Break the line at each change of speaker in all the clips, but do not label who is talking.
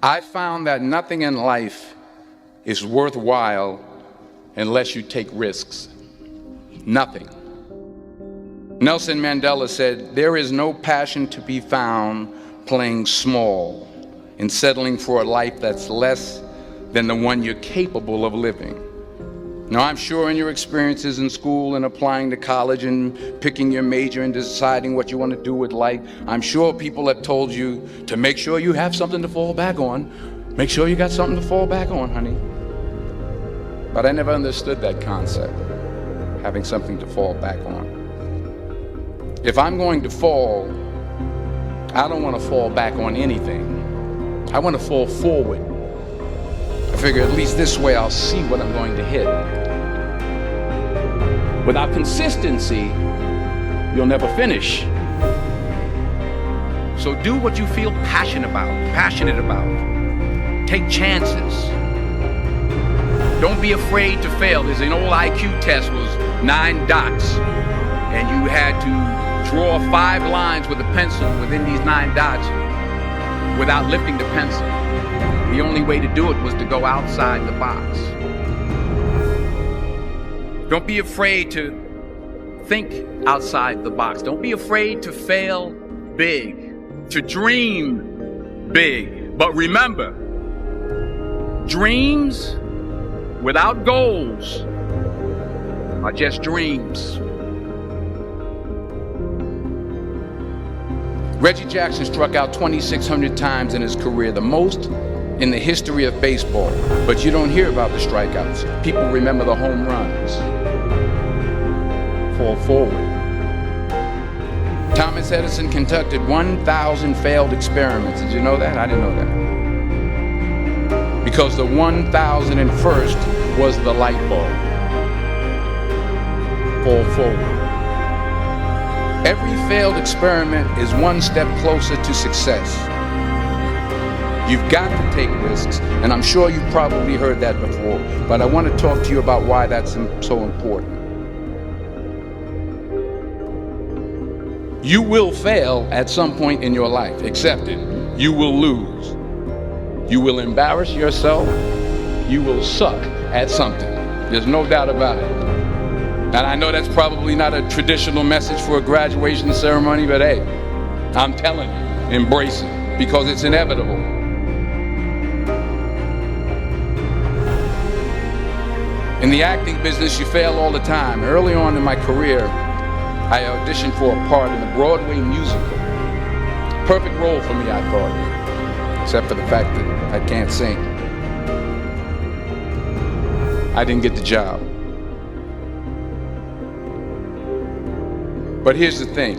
I found that nothing in life is worthwhile unless you take risks. Nothing. Nelson Mandela said, "There is no passion to be found playing small and settling for a life that's less than the one you're capable of living." Now, I'm sure in your experiences in school and applying to college and picking your major and deciding what you want to do with life, I'm sure people have told you to make sure you have something to fall back on. Make sure you got something to fall back on, honey. But I never understood that concept, having something to fall back on. If I'm going to fall, I don't want to fall back on anything. I want to fall forward. I figure at least this way I'll see what I'm going to hit. Without consistency, you'll never finish. So do what you feel passionate about. Take chances. Don't be afraid to fail. There's an old IQ test, was 9 dots, and you had to draw 5 lines with a pencil within these 9 dots without lifting the pencil. The only way to do it was to go outside the box. Don't be afraid to think outside the box. Don't be afraid to fail big, to dream big. But remember, dreams without goals are just dreams. Reggie Jackson struck out 2,600 times in his career, the most in the history of baseball. But you don't hear about the strikeouts. People remember the home runs. Fall forward. Thomas Edison conducted 1,000 failed experiments. Did you know that? I didn't know that. Because the 1,001st was the light bulb. Fall forward. Every failed experiment is one step closer to success. You've got to take risks, and I'm sure you've probably heard that before, but I want to talk to you about why that's so important. You will fail at some point in your life. Accept it. You will lose. You will embarrass yourself. You will suck at something. There's no doubt about it. And I know that's probably not a traditional message for a graduation ceremony, but hey, I'm telling you, embrace it, because it's inevitable. In the acting business, you fail all the time. Early on in my career, I auditioned for a part in a Broadway musical. Perfect role for me, I thought, except for the fact that I can't sing. I didn't get the job. But here's the thing.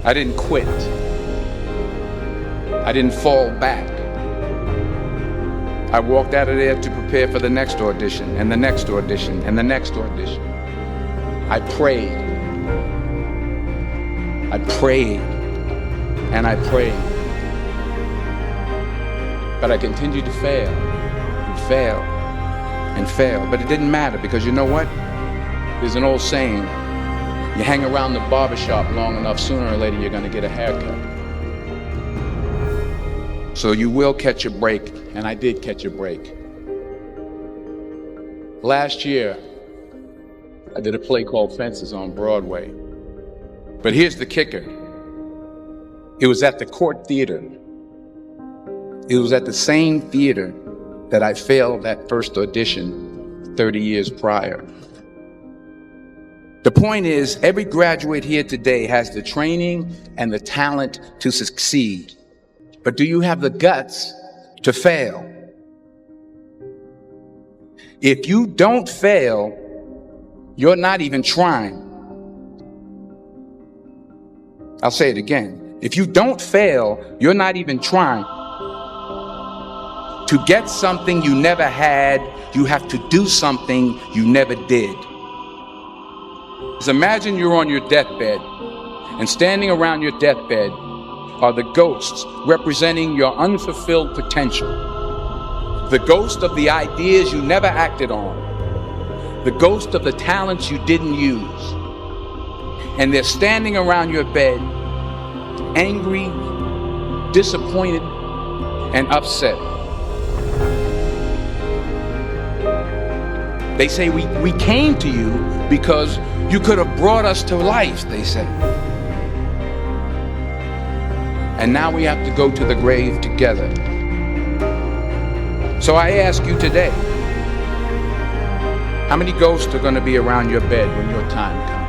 I didn't quit. I didn't fall back. I walked out of there to prepare for the next audition, and the next audition, and the next audition. I prayed. I prayed. And I prayed. But I continued to fail, and fail, and fail. But it didn't matter, because you know what? There's an old saying, you hang around the barbershop long enough, sooner or later you're going to get a haircut. So you will catch a break, and I did catch a break. Last year, I did a play called Fences on Broadway. But here's the kicker. It was at the Court Theater. It was at the same theater that I failed that first audition 30 years prior. The point is, every graduate here today has the training and the talent to succeed. But do you have the guts to fail? If you don't fail, you're not even trying. I'll say it again. If you don't fail, you're not even trying. To get something you never had, you have to do something you never did. Just imagine you're on your deathbed, and standing around your deathbed are the ghosts representing your unfulfilled potential. The ghost of the ideas you never acted on. The ghost of the talents you didn't use. And they're standing around your bed, angry, disappointed, and upset. They say we came to you because you could have brought us to life, they say. And now we have to go to the grave together. So I ask you today, how many ghosts are going to be around your bed when your time comes?